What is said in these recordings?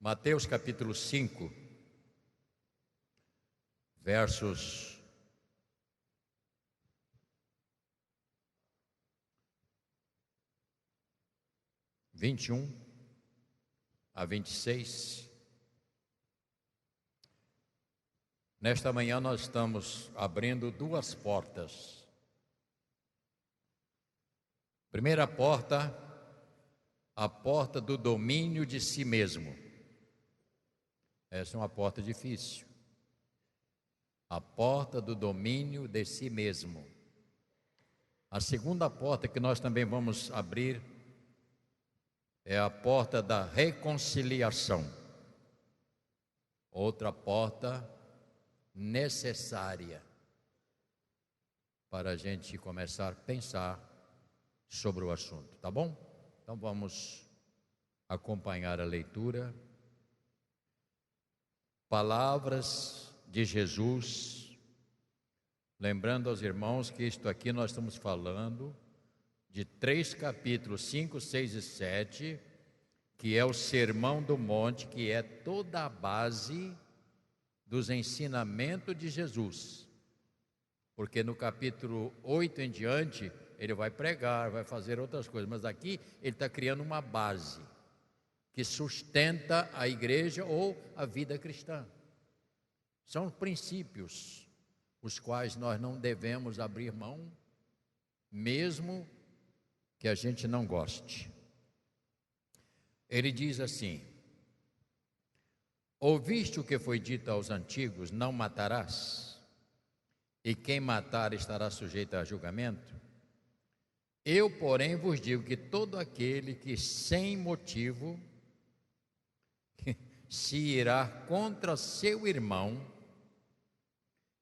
Mateus capítulo 5, versos 21 a 26. Nesta manhã nós estamos abrindo duas portas. Primeira porta, a porta do domínio de si mesmo. Essa é uma porta difícil. A porta do domínio de si mesmo. A segunda porta que nós também vamos abrir é a porta da reconciliação. Outra porta necessária para a gente começar a pensar sobre o assunto, tá bom? Então vamos acompanhar a leitura. Palavras de Jesus, lembrando aos irmãos que isto aqui nós estamos falando de 3 capítulos, 5, 6 e 7, que é o Sermão do Monte, que é toda a base dos ensinamentos de Jesus. Porque no capítulo 8 em diante, ele vai pregar, vai fazer outras coisas, mas aqui ele está criando uma base que sustenta a igreja ou a vida cristã. São princípios os quais nós não devemos abrir mão, mesmo que a gente não goste. Ele diz assim: ouviste o que foi dito aos antigos, não matarás, e quem matar estará sujeito a julgamento? Eu, porém, vos digo que todo aquele que sem motivo se irá contra seu irmão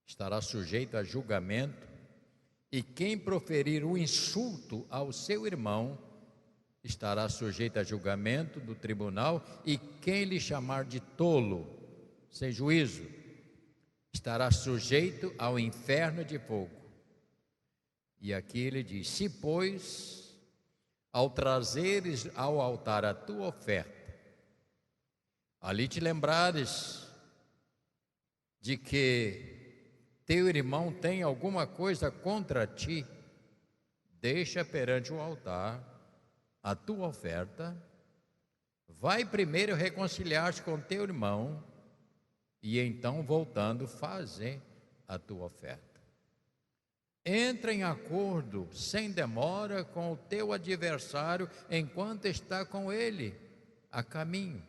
estará sujeito a julgamento, e quem proferir o insulto ao seu irmão estará sujeito a julgamento do tribunal, e quem lhe chamar de tolo, sem juízo, estará sujeito ao inferno de fogo. E aqui ele diz: se, pois, ao trazeres ao altar a tua oferta, ali te lembrares de que teu irmão tem alguma coisa contra ti, deixa perante o altar a tua oferta, vai primeiro reconciliar-te com teu irmão, e então, voltando, fazer a tua oferta. Entra em acordo sem demora com o teu adversário enquanto está com ele a caminho,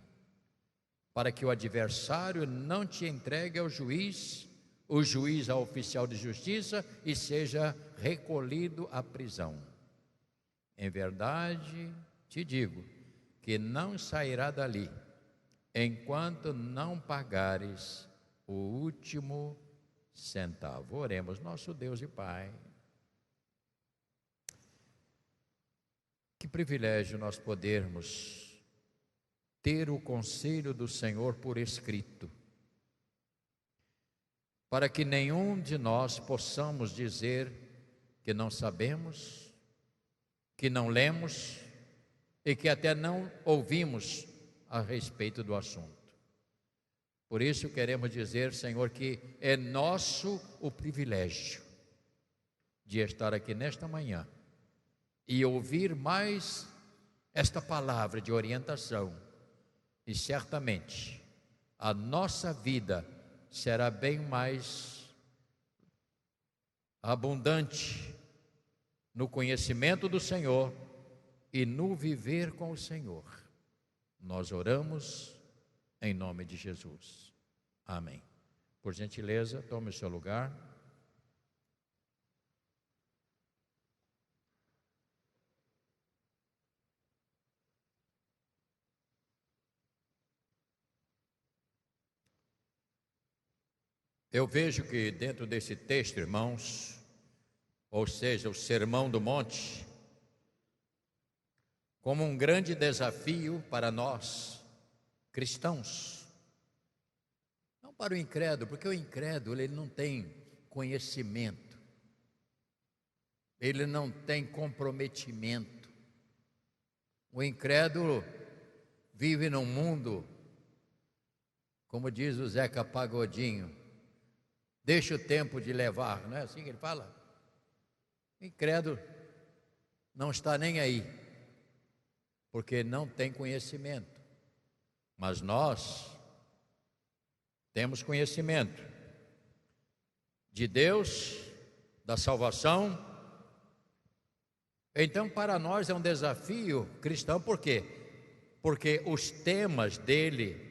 para que o adversário não te entregue ao juiz, o juiz ao oficial de justiça, e seja recolhido à prisão. Em verdade te digo que não sairá dali enquanto não pagares o último centavo. Oremos. Nosso Deus e Pai, que privilégio nós podermos ter o conselho do Senhor por escrito, para que nenhum de nós possamos dizer que não sabemos, que não lemos e que até não ouvimos a respeito do assunto. Por isso queremos dizer, Senhor, que é nosso o privilégio de estar aqui nesta manhã e ouvir mais esta palavra de orientação, e certamente a nossa vida será bem mais abundante no conhecimento do Senhor e no viver com o Senhor. Nós oramos em nome de Jesus. Amém. Por gentileza, tome o seu lugar. Eu vejo que dentro desse texto, irmãos, ou seja, o Sermão do Monte, como um grande desafio para nós, cristãos, não para o incrédulo, porque o incrédulo ele não tem conhecimento, ele não tem comprometimento. O incrédulo vive num mundo Como diz o Zeca Pagodinho, deixa o tempo de levar, não é assim que ele fala? O incrédulo não está nem aí, porque não tem conhecimento. Mas nós temos conhecimento de Deus, da salvação. Então, para nós é um desafio cristão, por quê? Porque os temas dele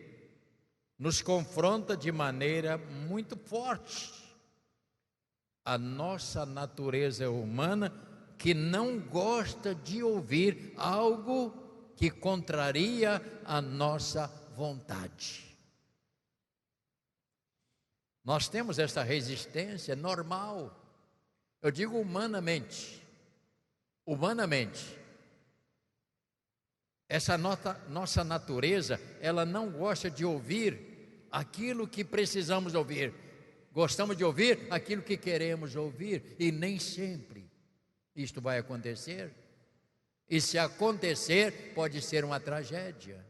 nos confronta de maneira muito forte. A nossa natureza humana que não gosta de ouvir algo que contraria a nossa vontade. Nós temos essa resistência normal. Eu digo humanamente. Humanamente. Essa nossa natureza, ela não gosta de ouvir aquilo que precisamos ouvir. Gostamos de ouvir aquilo que queremos ouvir, e nem sempre isto vai acontecer. E se acontecer, pode ser uma tragédia.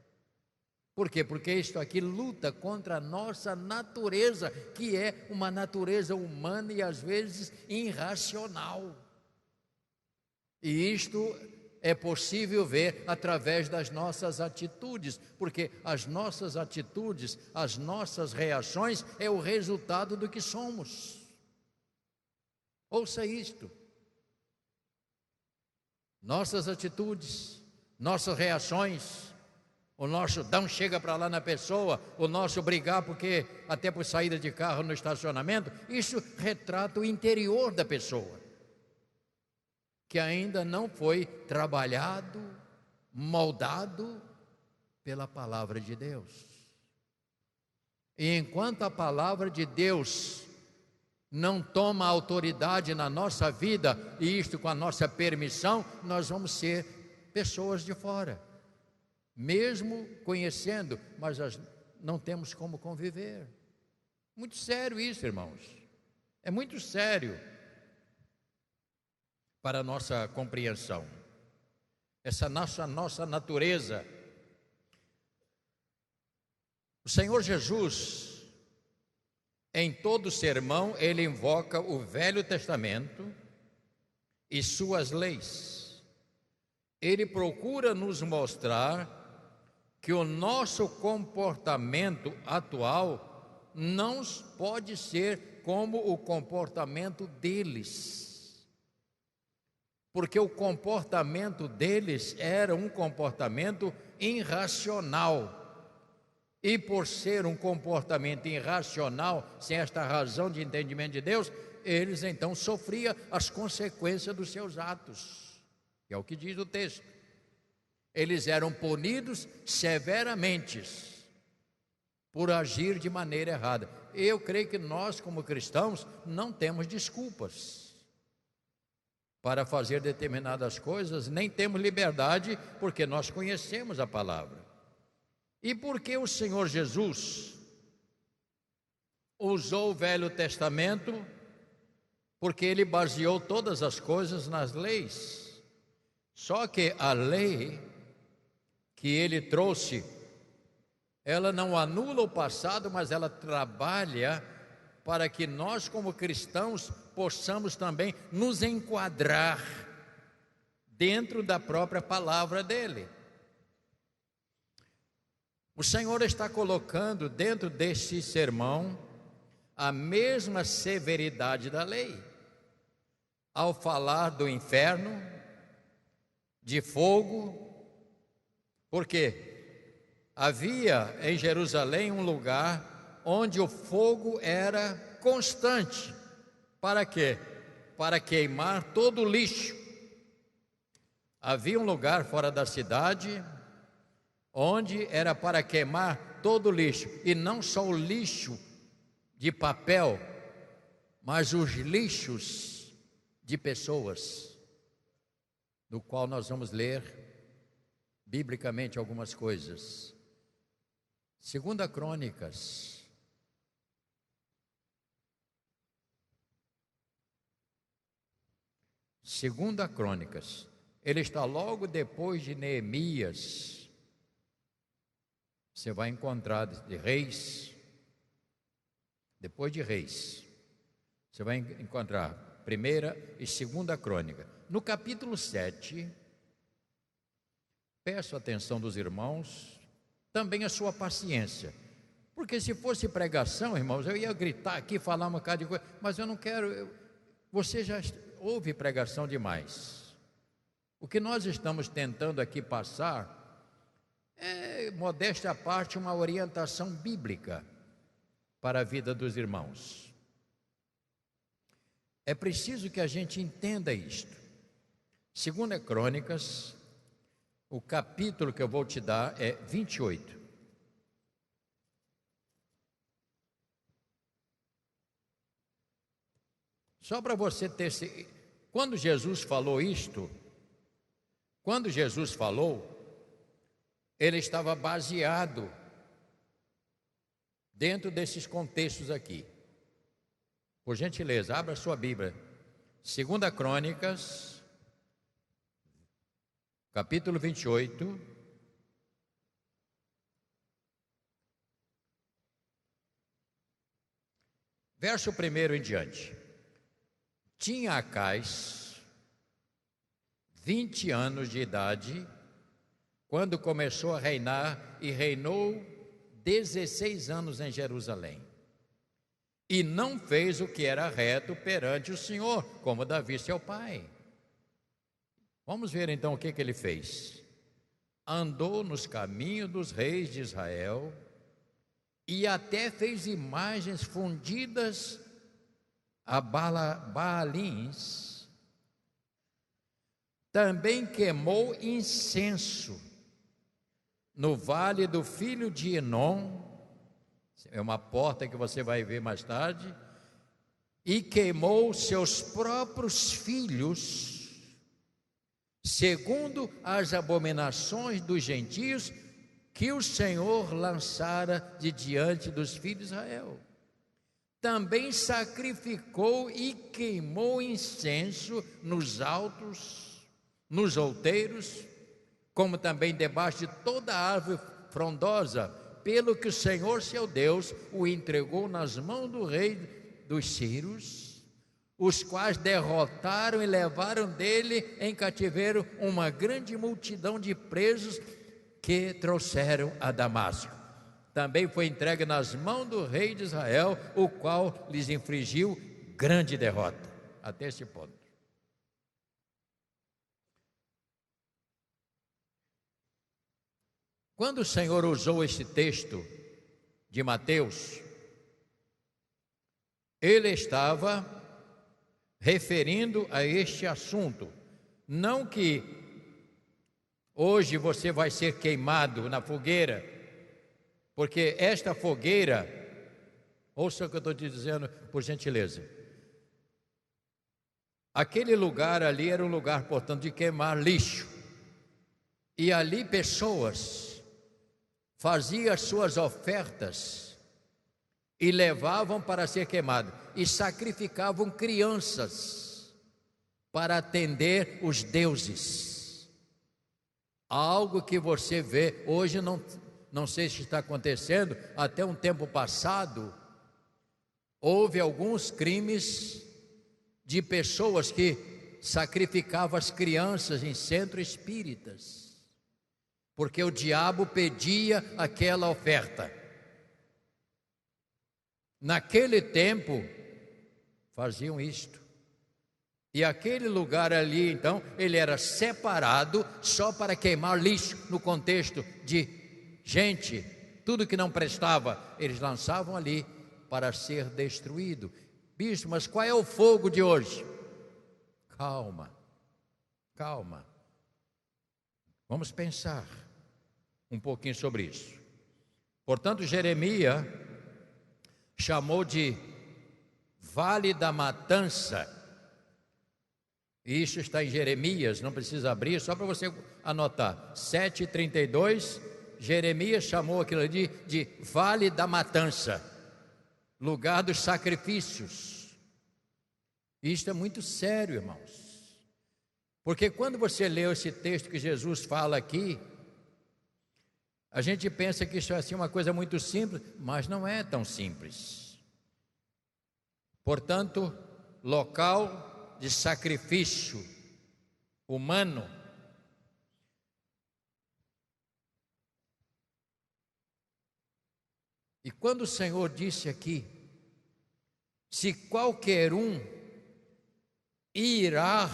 Por quê? Porque isto aqui luta contra a nossa natureza, que é uma natureza humana e às vezes irracional. E isto é possível ver através das nossas atitudes, porque as nossas atitudes, as nossas reações é o resultado do que somos. Ouça isto. Nossas atitudes, nossas reações, o nosso dar um chega para lá na pessoa, o nosso brigar porque até por saída de carro no estacionamento, isso retrata o interior da pessoa, que ainda não foi trabalhado, moldado pela palavra de Deus. E enquanto a palavra de Deus não toma autoridade na nossa vida, e isto com a nossa permissão, nós vamos ser pessoas de fora, mesmo conhecendo, mas não temos como conviver. Muito sério isso, irmãos. É muito sério para a nossa compreensão. Essa nossa natureza. O Senhor Jesus, em todo sermão, ele invoca o Velho Testamento e suas leis. Ele procura nos mostrar que o nosso comportamento atual não pode ser como o comportamento deles, porque o comportamento deles era um comportamento irracional. E por ser um comportamento irracional, sem esta razão de entendimento de Deus, eles então sofriam as consequências dos seus atos, que é o que diz o texto. Eles eram punidos severamente por agir de maneira errada. Eu creio que nós, como cristãos, não temos desculpas para fazer determinadas coisas, nem temos liberdade, porque nós conhecemos a palavra. E por que o Senhor Jesus usou o Velho Testamento? Porque ele baseou todas as coisas nas leis. Só que a lei que ele trouxe, ela não anula o passado, mas ela trabalha para que nós, como cristãos, possamos também nos enquadrar dentro da própria palavra dele. O Senhor está colocando dentro deste sermão a mesma severidade da lei, ao falar do inferno, de fogo, porque havia em Jerusalém um lugar onde o fogo era constante. Para quê? Para queimar todo o lixo. Havia um lugar fora da cidade onde era para queimar todo o lixo, e não só o lixo de papel, mas os lixos de pessoas, do qual nós vamos ler biblicamente algumas coisas. 2 Crônicas, ele está logo depois de Neemias. Você vai encontrar de Reis, depois de Reis. Você vai encontrar Primeira e Segunda Crônica. No capítulo 7, peço a atenção dos irmãos, também a sua paciência. Porque se fosse pregação, irmãos, eu ia gritar aqui, falar uma cara de coisa, mas eu não quero. Você já ouve pregação demais. O que nós estamos tentando aqui passar é, modéstia à parte, uma orientação bíblica para a vida dos irmãos. É preciso que a gente entenda isto. Segunda Crônicas, o capítulo que eu vou te dar é 28. Só para você ter... Quando Jesus falou isto, ele estava baseado dentro desses contextos aqui. Por gentileza, abra sua Bíblia. Segunda Crônicas, capítulo 28. Verso 1 em diante. Tinha Acais 20 anos de idade quando começou a reinar, e reinou 16 anos em Jerusalém. E não fez o que era reto perante o Senhor, como Davi seu pai. Vamos ver então o que ele fez. Andou nos caminhos dos reis de Israel e até fez imagens fundidas a Baalins. Também queimou incenso no vale do filho de Enom, é uma porta que você vai ver mais tarde, e queimou seus próprios filhos, segundo as abominações dos gentios que o Senhor lançara de diante dos filhos de Israel. Também sacrificou e queimou incenso nos altos, nos outeiros, como também debaixo de toda árvore frondosa, pelo que o Senhor seu Deus o entregou nas mãos do rei dos sírios, os quais derrotaram e levaram dele em cativeiro uma grande multidão de presos que trouxeram a Damasco. Também foi entregue nas mãos do rei de Israel, o qual lhes infligiu grande derrota. Até esse ponto. Quando o Senhor usou esse texto de Mateus, ele estava referindo a este assunto. Não que hoje você vai ser queimado na fogueira, porque esta fogueira, ouça o que eu estou te dizendo, por gentileza. Aquele lugar ali era um lugar, portanto, de queimar lixo. E ali pessoas faziam as suas ofertas e levavam para ser queimado. E sacrificavam crianças para atender os deuses. Algo que você vê hoje, não sei se está acontecendo, até um tempo passado, houve alguns crimes de pessoas que sacrificavam as crianças em centros espíritas, porque o diabo pedia aquela oferta. Naquele tempo, faziam isto. E aquele lugar ali, então, ele era separado só para queimar lixo, no contexto de gente, tudo que não prestava, eles lançavam ali para ser destruído. Bispo, mas qual é o fogo de hoje? Calma, calma. Vamos pensar um pouquinho sobre isso. Portanto, Jeremias chamou de Vale da Matança. Isso está em Jeremias, não precisa abrir, só para você anotar. 7:32, Jeremias chamou aquilo ali de Vale da Matança, lugar dos sacrifícios. Isto é muito sério, irmãos, porque quando você lê esse texto que Jesus fala aqui, a gente pensa que isso é assim uma coisa muito simples, mas não é tão simples. Portanto, local de sacrifício humano. E quando o Senhor disse aqui, se qualquer um irá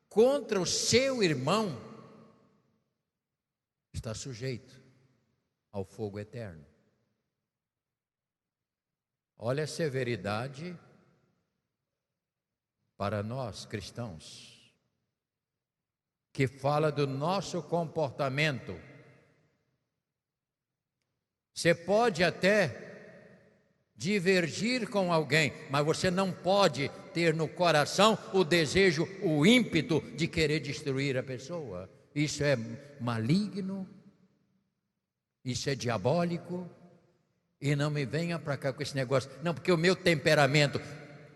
contra o seu irmão, está sujeito ao fogo eterno. Olha a severidade para nós cristãos, que fala do nosso comportamento. Você pode até divergir com alguém, mas você não pode ter no coração o desejo, o ímpeto de querer destruir a pessoa. Isso é maligno, isso é diabólico. E não me venha para cá com esse negócio, não, porque o meu temperamento,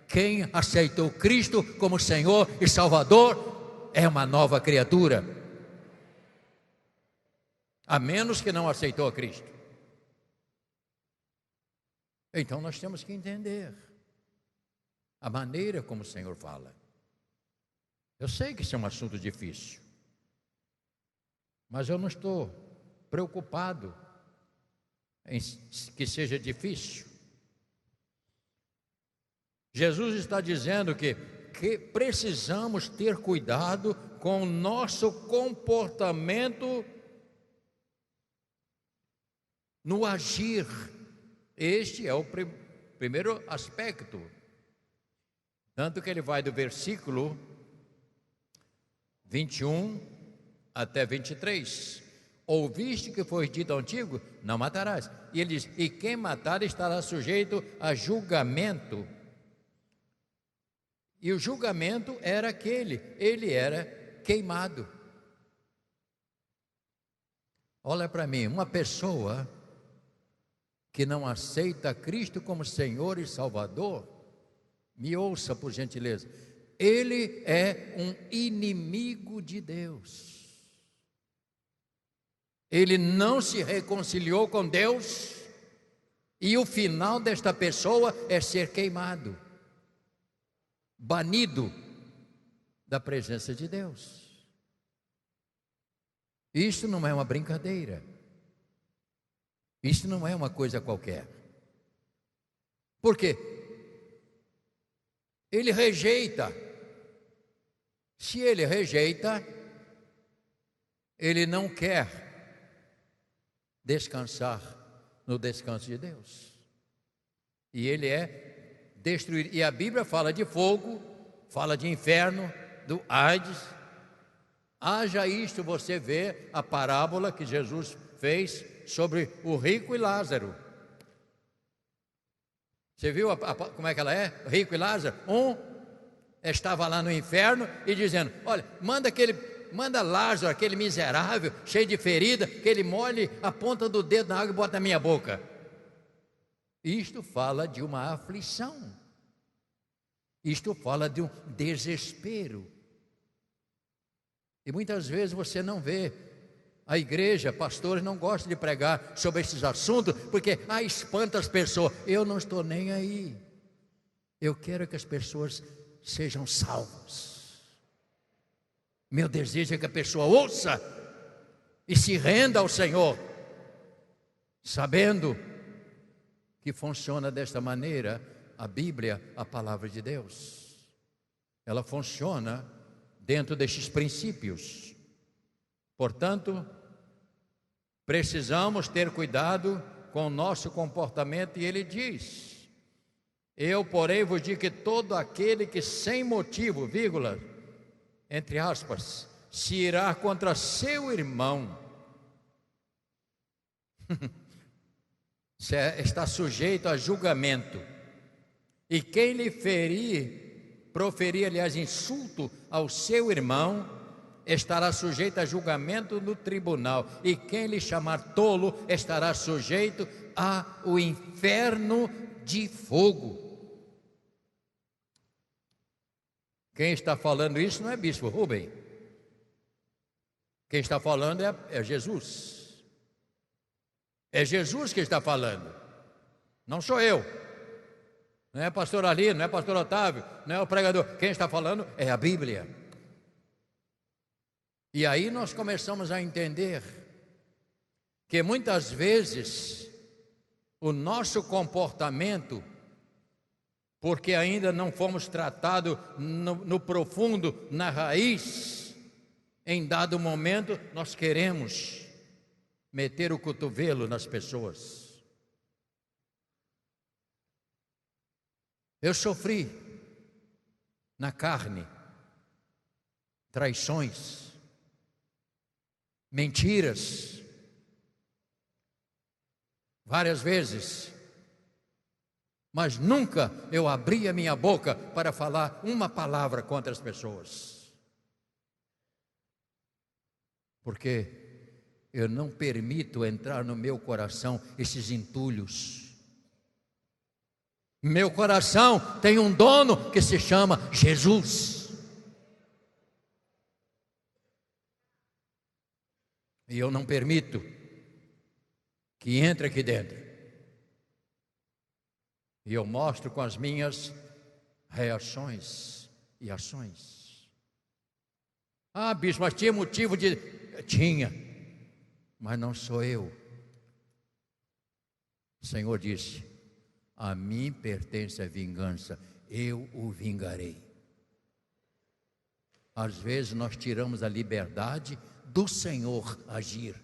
quem aceitou Cristo como Senhor e Salvador é uma nova criatura, a menos que não aceitou a Cristo. Então nós temos que entender a maneira como o Senhor fala. Eu sei que isso é um assunto difícil, mas eu não estou preocupado em que seja difícil. Jesus está dizendo que precisamos ter cuidado com o nosso comportamento no agir. Este é o primeiro aspecto. Tanto que ele vai do versículo 21 até 23. Ouviste que foi dito ao antigo, não matarás. E ele diz, e quem matar estará sujeito a julgamento. E o julgamento era ele era queimado. Olha para mim, uma pessoa que não aceita Cristo como Senhor e Salvador, me ouça por gentileza, ele é um inimigo de Deus. Ele não se reconciliou com Deus, e o final desta pessoa é ser queimado, banido da presença de Deus. Isso não é uma brincadeira, isso não é uma coisa qualquer. Por quê? Ele rejeita. Se ele rejeita, ele não quer descansar no descanso de Deus, e ele é destruído. E a Bíblia fala de fogo, fala de inferno, do Hades. Haja isto, você vê a parábola que Jesus fez sobre o rico e Lázaro. Você viu como é que ela é? Rico e Lázaro. Um estava lá no inferno e dizendo, olha, manda Lázaro, aquele miserável, cheio de ferida, que ele molhe a ponta do dedo na água e bota na minha boca. Isto fala de uma aflição. Isto fala de um desespero. E muitas vezes você não vê a igreja, pastores não gostam de pregar sobre esses assuntos, porque espanta as pessoas. Eu não estou nem aí. Eu quero que as pessoas sejam salvas. Meu desejo é que a pessoa ouça e se renda ao Senhor, sabendo que funciona desta maneira a Bíblia, a palavra de Deus. Ela funciona dentro destes princípios. Portanto, precisamos ter cuidado com o nosso comportamento, e ele diz, eu, porém, vos digo que todo aquele que sem motivo, vírgula, entre aspas, se irá contra seu irmão, está sujeito a julgamento. E quem lhe proferir, aliás, insulto ao seu irmão, estará sujeito a julgamento no tribunal. E quem lhe chamar tolo, estará sujeito ao inferno de fogo. Quem está falando isso não é bispo Rubem. Quem está falando é Jesus. É Jesus que está falando, não sou eu. Não é pastor Ali, não é pastor Otávio, não é o pregador. Quem está falando é a Bíblia. E aí nós começamos a entender que muitas vezes o nosso comportamento, porque ainda não fomos tratados no profundo, na raiz, em dado momento nós queremos meter o cotovelo nas pessoas. Eu sofri na carne traições, mentiras, várias vezes, mas nunca eu abri a minha boca para falar uma palavra contra as pessoas, porque eu não permito entrar no meu coração esses entulhos. Meu coração tem um dono que se chama Jesus. E eu não permito que entre aqui dentro. E eu mostro com as minhas reações e ações. Ah, bispo, mas tinha motivo de... Tinha, mas não sou eu. O Senhor disse: a mim pertence a vingança, eu o vingarei. Às vezes nós tiramos a liberdade do Senhor agir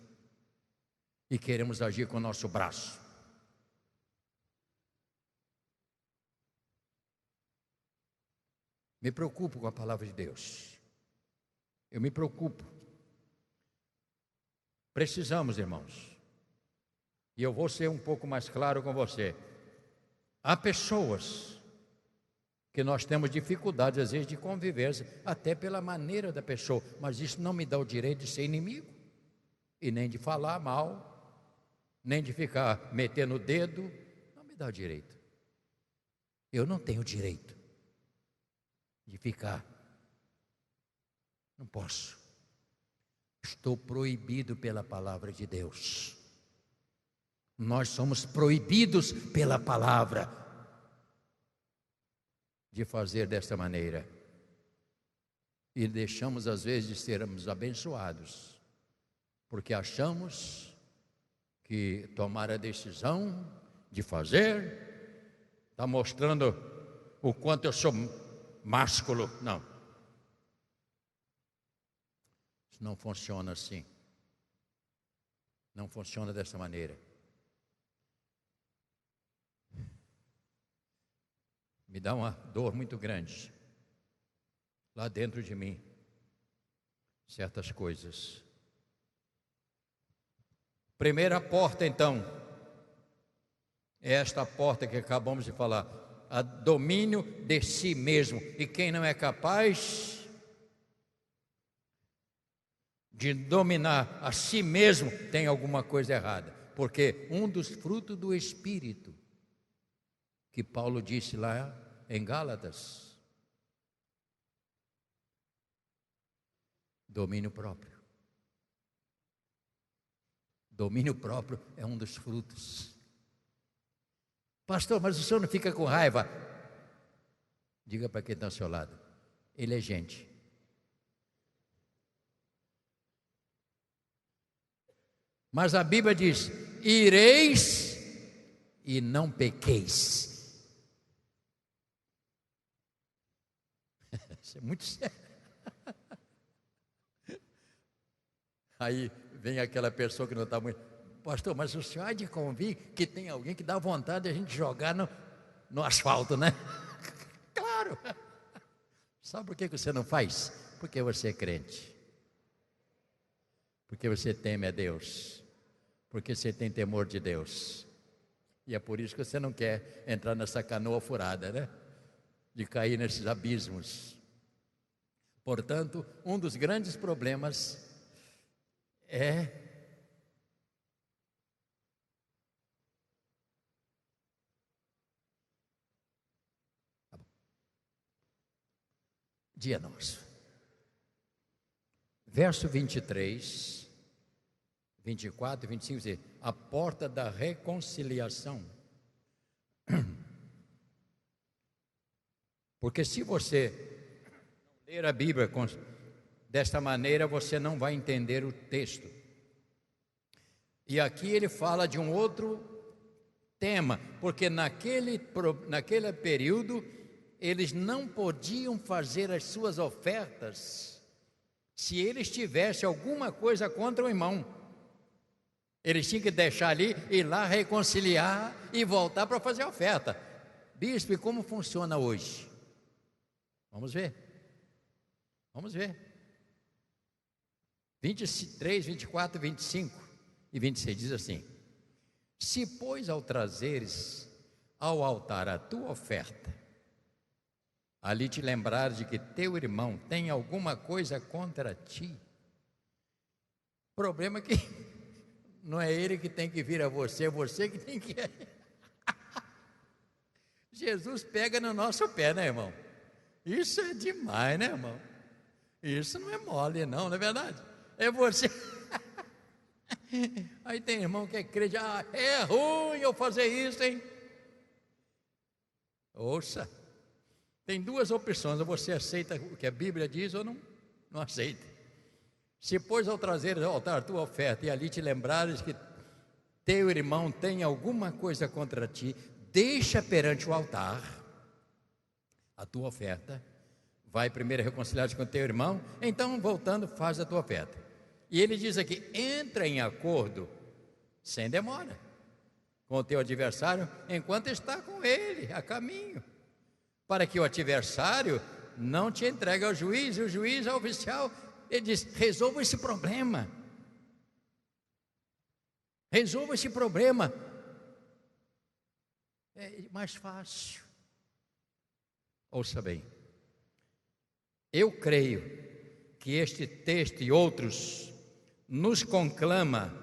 e queremos agir com o nosso braço. Me preocupo com a palavra de Deus. Eu me preocupo. Precisamos, irmãos. E eu vou ser um pouco mais claro com você. Há pessoas que nós temos dificuldade, às vezes, de convivência, até pela maneira da pessoa, mas isso não me dá o direito de ser inimigo, e nem de falar mal, nem de ficar metendo o dedo, não me dá o direito. Eu não tenho direito de ficar, não posso. Estou proibido pela palavra de Deus. Nós somos proibidos pela palavra de fazer desta maneira. E deixamos às vezes de sermos abençoados, porque achamos que tomar a decisão de fazer está mostrando o quanto eu sou másculo. Não. Isso não funciona assim. Não funciona dessa maneira. Me dá uma dor muito grande lá dentro de mim, certas coisas. Primeira porta, então, é esta porta que acabamos de falar, a domínio de si mesmo. E quem não é capaz de dominar a si mesmo tem alguma coisa errada, porque um dos frutos do Espírito que Paulo disse lá em Gálatas, domínio próprio. Domínio próprio é um dos frutos. Pastor, mas o senhor não fica com raiva? Diga para quem está ao seu lado, ele é gente. Mas a Bíblia diz: ireis e não pequeis. Isso é muito sério. Aí vem aquela pessoa que não está muito... Pastor, mas o senhor há de convir que tem alguém que dá vontade de a gente jogar no asfalto, né? Claro. Sabe por que você não faz? Porque você é crente. Porque você teme a Deus. Porque você tem temor de Deus. E é por isso que você não quer entrar nessa canoa furada, né? De cair nesses abismos. Portanto, um dos grandes problemas é dia nosso. Verso 23, 24 e 25 diz: a porta da reconciliação Porque se você ler a Bíblia desta maneira, você não vai entender o texto. E aqui ele fala de um outro tema, porque naquele período eles não podiam fazer as suas ofertas se eles tivessem alguma coisa contra o irmão. Eles tinham que deixar ali, ir lá reconciliar e voltar para fazer a oferta. Bispo, e como funciona hoje? Vamos ver. Vamos ver. 23, 24, 25 e 26 diz assim: se, pois, ao trazeres ao altar a tua oferta, ali te lembrares de que teu irmão tem alguma coisa contra ti. O problema é que não é ele que tem que vir a você, é você que tem que ir. Jesus pega no nosso pé, né, irmão? Isso é demais, né, irmão? Isso não é mole, não é verdade? É você. Aí tem irmão que é crente, é ruim eu fazer isso, hein? Ouça, tem duas opções: ou você aceita o que a Bíblia diz ou não aceita. Se, pois, ao trazer ao altar a tua oferta e ali te lembrares que teu irmão tem alguma coisa contra ti, deixa perante o altar a tua oferta, vai primeiro reconciliar-te com teu irmão, então voltando faz a tua oferta. E ele diz aqui: entra em acordo sem demora com o teu adversário enquanto está com ele a caminho, para que o adversário não te entregue ao juiz e o juiz ao oficial. Ele diz: resolva esse problema, resolva esse problema. É mais fácil. Ouça bem, eu creio que este texto e outros nos conclama,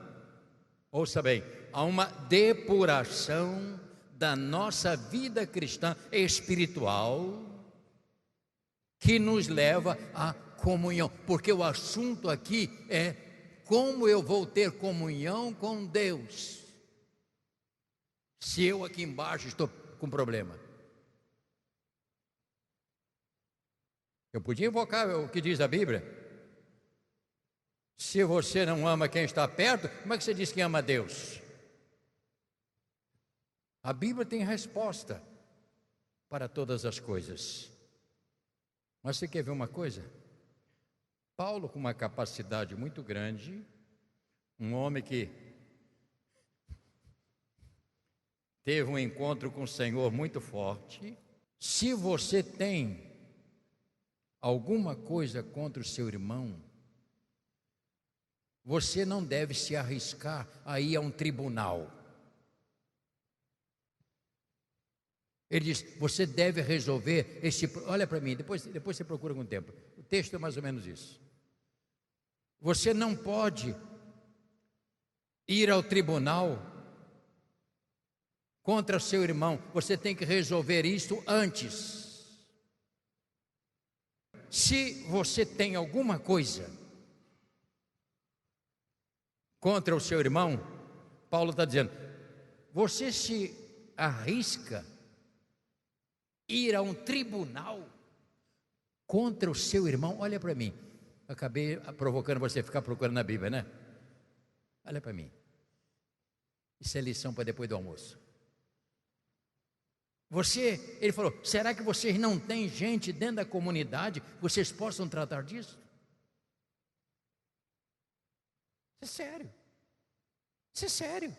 ouça bem, a uma depuração da nossa vida cristã espiritual, que nos leva à comunhão, porque o assunto aqui é como eu vou ter comunhão com Deus, se eu aqui embaixo estou com problema. Eu podia invocar o que diz a Bíblia: se você não ama quem está perto, como é que você diz que ama a Deus? A Bíblia tem resposta para todas as coisas. Mas você quer ver uma coisa? Paulo, com uma capacidade muito grande, um homem que teve um encontro com o Senhor muito forte. Se você tem alguma coisa contra o seu irmão, você não deve se arriscar a ir a um tribunal. Ele diz: você deve resolver esse. Olha para mim, depois você procura com o tempo. O texto é mais ou menos isso. Você não pode ir ao tribunal contra o seu irmão. Você tem que resolver isso antes. Se você tem alguma coisa contra o seu irmão, Paulo está dizendo, você se arrisca ir a um tribunal contra o seu irmão? Olha para mim, acabei provocando você a ficar procurando na Bíblia, né? Olha para mim, isso é lição para depois do almoço. Ele falou, será que vocês não têm gente dentro da comunidade que vocês possam tratar disso? Isso é sério. Isso é sério.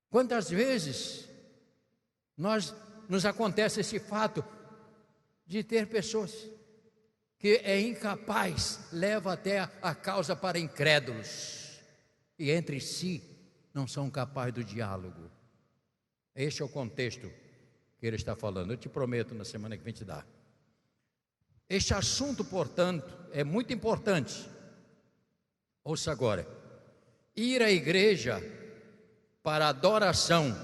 Quantas vezes nos acontece esse fato de ter pessoas que é incapaz, leva até a causa para incrédulos, e entre si não são capazes do diálogo. Este é o contexto que ele está falando. Eu te prometo na semana que vem te dar. Este assunto, portanto, é muito importante. Ouça agora. Ir à igreja para adoração.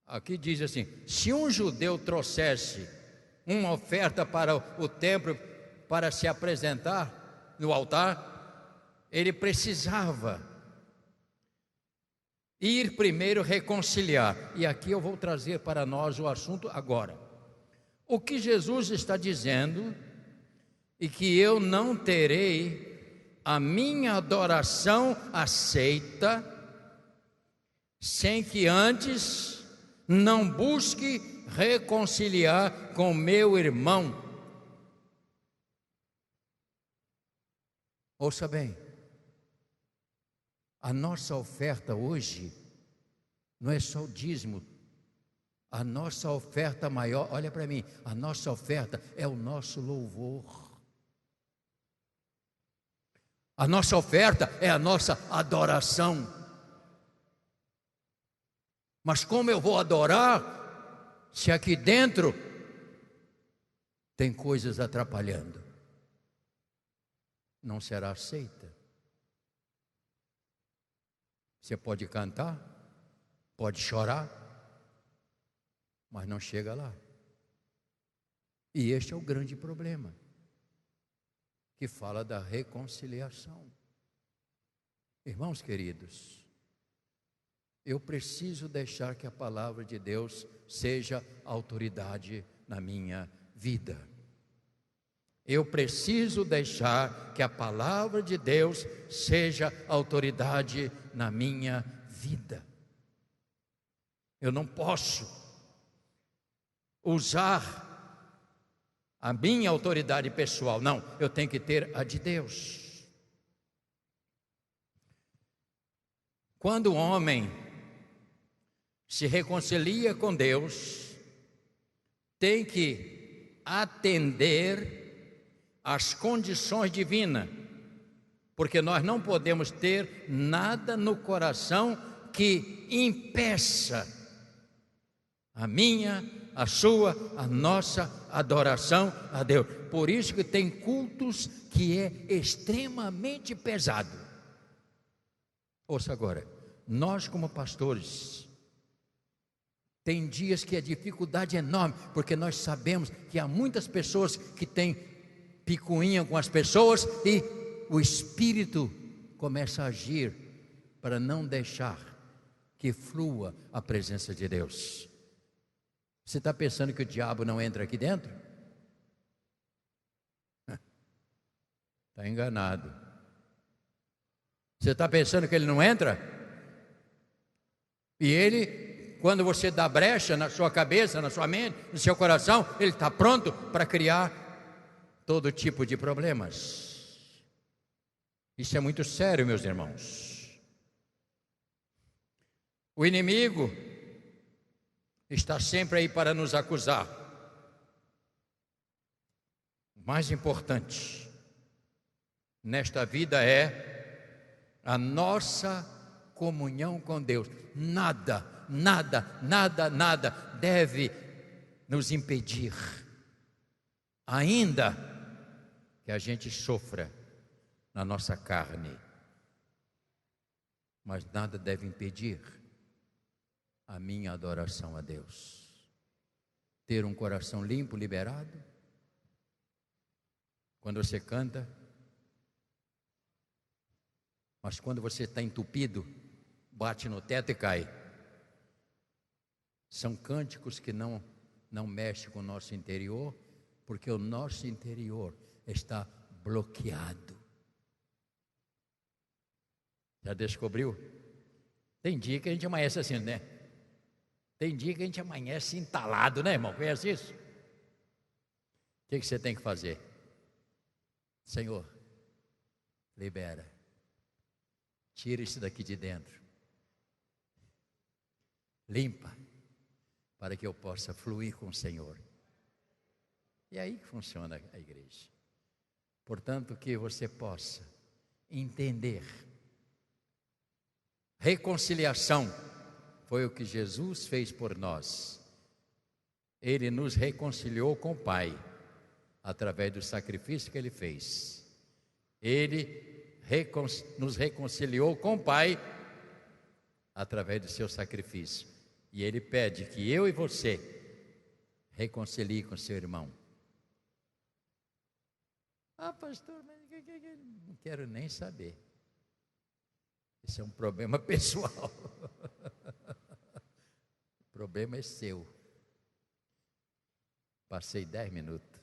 Aqui diz assim: se um judeu trouxesse uma oferta para o templo para se apresentar no altar, ele precisava ir primeiro reconciliar. E aqui eu vou trazer para nós o assunto agora. O que Jesus está dizendo e que eu não terei a minha adoração aceita sem que antes não busque reconciliar com meu irmão. Ouça bem, a nossa oferta hoje não é só o dízimo. A nossa oferta maior, olha para mim, a nossa oferta é o nosso louvor. A nossa oferta é a nossa adoração. Mas como eu vou adorar se aqui dentro tem coisas atrapalhando? Não será aceita. Você pode cantar, pode chorar, mas não chega lá. E este é o grande problema, que fala da reconciliação. Irmãos queridos, eu preciso deixar que a palavra de Deus seja autoridade na minha vida. Eu preciso deixar que a palavra de Deus seja autoridade na minha vida. Eu não posso usar a minha autoridade pessoal, não, eu tenho que ter a de Deus. Quando o homem se reconcilia com Deus, tem que atender às condições divinas, porque nós não podemos ter nada no coração que impeça a minha, a sua, a nossa adoração a Deus. Por isso que tem cultos que é extremamente pesado. Ouça agora, nós como pastores, tem dias que a dificuldade é enorme, porque nós sabemos que há muitas pessoas que têm picuinha com as pessoas e o Espírito começa a agir para não deixar que flua a presença de Deus. Você está pensando que o diabo não entra aqui dentro? Está enganado. Você está pensando que ele não entra? E ele, quando você dá brecha na sua cabeça, na sua mente, no seu coração, ele está pronto para criar todo tipo de problemas. Isso é muito sério, meus irmãos. O inimigo está sempre aí para nos acusar. O mais importante nesta vida é a nossa comunhão com Deus. Nada deve nos impedir, ainda que a gente sofra na nossa carne, mas nada deve impedir a minha adoração a Deus. Ter um coração limpo, liberado. Quando você canta, mas quando você está entupido, bate no teto e cai. São cânticos que não mexem com o nosso interior, porque o nosso interior está bloqueado. Já descobriu? Tem dia que a gente amanhece assim, né? Tem dia que a gente amanhece entalado, né, irmão? Conhece isso? O que você tem que fazer? Senhor, libera. Tira isso daqui de dentro. Limpa, para que eu possa fluir com o Senhor. E é aí que funciona a igreja. Portanto, que você possa entender. Reconciliação foi o que Jesus fez por nós. Ele nos reconciliou com o Pai, através do sacrifício que Ele fez. Ele nos reconciliou com o Pai, através do seu sacrifício. E Ele pede que eu e você reconcilie com seu irmão. Ah, pastor, mas não quero nem saber. Isso é um problema pessoal. problema é seu. Passei 10 minutos.